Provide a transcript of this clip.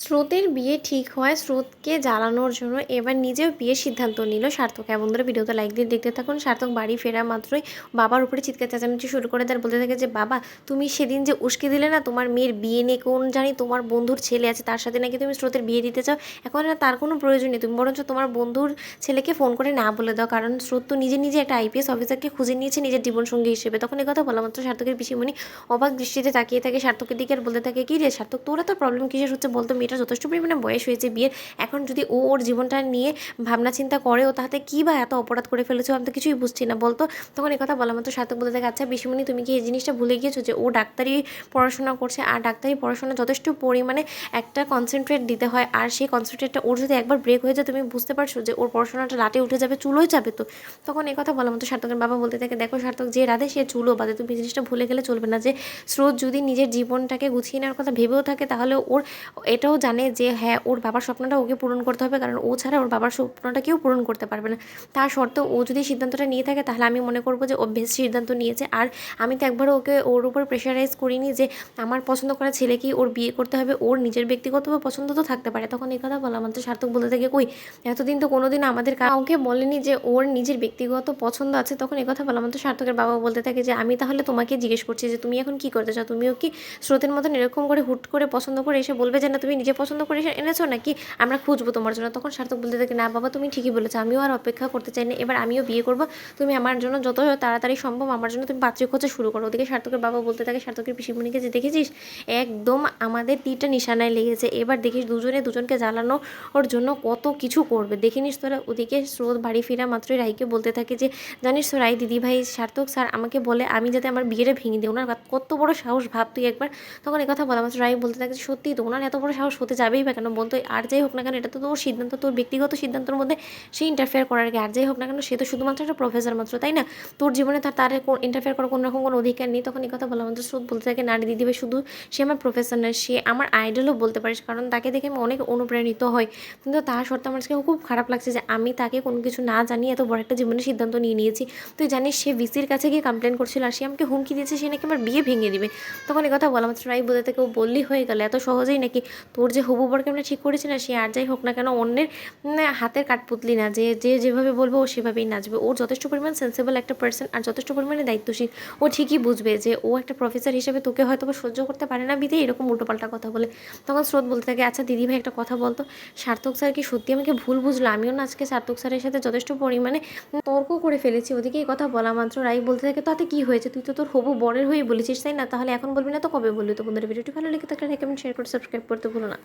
স্রোতের বিয়ে ঠিক হয় স্রোতকে জ্বালানোর জন্য এবার নিজেও বিয়ের সিদ্ধান্ত নিল সার্থক। হ্যাঁ বন্ধুরা, ভিডিওতে লাইক দিয়ে দেখতে থাকুন। সার্থক বাড়ি ফেরা মাত্রই বাবার উপরে চিৎকার চেঁচামেচি শুরু করে দেয়, বলতে থাকে যে বাবা তুমি সেদিন যে উস্কে দিলে না তোমার মেয়ের বিয়ে নিয়ে, কোন জানি তোমার বন্ধুর ছেলে আছে তার সাথে নাকি তুমি স্রোতের বিয়ে দিতে চাও। এখন না তার কোনো প্রয়োজন নেই, তুমি বরঞ্চ তোমার বন্ধুর ছেলেকে ফোন করে না বলে দাও, কারণ স্রোত তো নিজে নিজে একটা আইপিএস অফিসারকে খুঁজে নিয়েছে নিজের জীবনসঙ্গী হিসেবে। তখন এই কথা বলা মাত্র সার্থকের পিসিমণি অবাক দৃষ্টিতে তাকিয়ে থাকে সার্থকের দিকে আর বলতে থাকে, কি রে সার্থক, তোরা তো প্রবলেম কিসের হচ্ছে বলতো? মেয়েটা যথেষ্ট পরিমাণে বয়স হয়েছে বিয়ের, এখন যদি ও ওর জীবনটা নিয়ে ভাবনা চিন্তা করে, ও তাতে কী বা এত অপরাধ করে ফেলেছো, আমি তো কিছুই বুঝছি না বলতো। তখন এই কথা বলা মাত্র সার্থক বলতে থাকে, আচ্ছা পিসিমণি তুমি কি এই জিনিসটা ভুলে গিয়েছো যে ও ডাক্তারি পড়াশোনা করছে, আর ডাক্তারি পড়াশোনা যথেষ্ট পরিমাণে একটা কনসেন্ট্রেট দিতে হয়, আর সেই কনসেন্ট্রেটটা ওর যদি একবার ব্রেক হয়ে যায় তুমি বুঝতে পারছো যে ওর পড়াশোনাটা লাটে উঠে যাবে, চুলোই যাবে। তো তখন এই কথা বলা মতো সার্থকের বাবা বলতে থাকে, দেখো সার্থক, যে রাধে সে চুলো বাদে, তুমি জিনিসটা ভুলে গেলে চলবে না যে স্রোত যদি নিজের জীবনটাকে গুছিয়ে নেওয়ার কথা ভেবেও থাকে তাহলে ওর এটাও জানে যে হ্যাঁ ওর বাবার স্বপ্নটা ওকে পূরণ করতে হবে, কারণ ও ছাড়া ওর বাবার স্বপ্নটা কেউ পূরণ করতে পারবে না। তা সত্ত্বেও ও যদি সিদ্ধান্তটা নিয়ে থাকে তাহলে আমি মনে করবো যে ও বেশ সিদ্ধান্ত নিয়েছে। আর আমি তো একবারও ওকে ওর উপর প্রেশারাইজ করিনি যে আমার পছন্দ করা ছেলেকেই ওর বিয়ে করতে হবে, ওর নিজের ব্যক্তিগত পছন্দ তো থাকতে পারে। তখন এই কথা বলা মাত্র সার্থক বলতে থাকে, কই এতদিন তো কোনোদিন আমাদের কাউকে বলেনি যে ওর নিজের ব্যক্তিগত পছন্দ আছে। তখন এই কথা বলা মাত্র সার্থকের বাবা বলতে থাকে যে আমি তাহলে তোমাকে জিজ্ঞেস করছি যে তুমি এখন কী করতে চাও? তুমিও কি স্রোতের মতন এরকম করে হুট করে পছন্দ করে এসে বলবে যে না তুমি নিজে পছন্দ করে এসে এনেছো, নাকি আমরা খুঁজবো তোমার জন্য? তখন সার্থক বলতে থাকে, না বাবা তুমি ঠিকই বলেছো, আমিও আর অপেক্ষা করতে চাই না, এবার আমিও বিয়ে করবো। তুমি আমার জন্য যত তাড়াতাড়ি সম্ভব আমার জন্য তুমি পাত্রী খোঁজা শুরু করো। ওদিকে সার্থকের বাবা বলতে থাকে সার্থকের পিসিমণিকে, যে দেখেছিস একদম আমাদের তীরটা নিশানায় লেগেছে, এবার দেখিস দুজনে দুজনকে জ্বালানো ওর জন্য কত কিছু করবে, দেখে নিস তোরা। ওদিকে স্রোত বাড়ি ফেরা মাত্রই রাইকে বলতে থাকে যে জানিস তো রাই দিদি ভাই, সার্থক স্যার আমাকে বলে আমি যাতে আমার বিয়েটা ভেঙে দিই, ওনার কত বড় সাহস ভাব তুই একবার। তখন এই কথা বলা মাত্র রাই বলতে থাকে সত্যি তো ওনার এত বড় সাহস হতে যাবেই বা কেন বলতো? আর যাই হোক না কেন এটা তো তোর সিদ্ধান্ত, তোর ব্যক্তিগত সিদ্ধান্তের মধ্যে সে ইন্টারফেয়ার করার আগে আর যাই হোক না কেন সে তো শুধুমাত্র একটা প্রফেসর মাত্র, তাই না? তোর জীবনে তার ইন্টারফেয়ার করার কোনো রকম কোনো অধিকার নেই। তখন এই কথা বলা মাত্র স্রোত বলতে থাকে, নারী দিদিভাই শুধু সে আমার প্রফেসর না, সে আমার আইডলও বলতে পারিস, কারণ তাকে দেখে আমি অনেক অনুপ্রাণিত হই। কিন্তু তার সত্ত্বেও আমার খুব খারাপ লাগছে যে আমি তাকে কোনো কিছু না জানিয়ে এত বড় একটা জীবনের সিদ্ধান্ত নিয়ে নিয়েছি। তুই জানিস সে ভিসির কাছে গিয়ে কমপ্লেন করছিল আর সে আমাকে হুমকি দিয়েছে সে নাকি আমার বিয়ে ভেঙে দিবে। তখন এই কথা বলা মাত্র রাই বলতে থাকে, ও বললেই হয়ে গেল এত সহজেই নাকি? তোর যে হবু বরকে আমরা ঠিক করেছি না, সে আর যাই হোক না কেন অন্যের হাতের কাঠপুতলি না, যে যে যেভাবে বলবে ও সেভাবেই নাচবে। ওর যথেষ্ট পরিমাণ সেন্সেবল একটা পার্সন আর যথেষ্ট পরিমাণে দায়িত্বশীল। ও ঠিকই বুঝবে যে ও একটা প্রফেসর হিসেবে তোকে হয়তো সহ্য করতে পারে না বিধে এরকম উল্টোপাল্টা কথা বলে। তখন স্রোত বলতে থাকে, আচ্ছা দিদিভাই একটা কথা বলতো, সার্থক স্যার কি সত্যি আমাকে ভুল বুঝলো? আমিও না আজকে সার্থক স্যারের সাথে যথেষ্ট পরিমাণে তর্ক করে ফেলেছি। ওদিকে এই কথা বলা মাত্র রাই বলতে থাকে, তাতে কি হয়েছে? তুই তো তোর হবু বরের হয়েই বলেছিস তাই না? তাহলে এখন বলবি না তো কবে বলবি? তো বন্ধুরা ভিডিওটি ভালো লেগে থাকলে রেকমেন্ড শেয়ার করে সাবস্ক্রাইব করতে ভুলো না।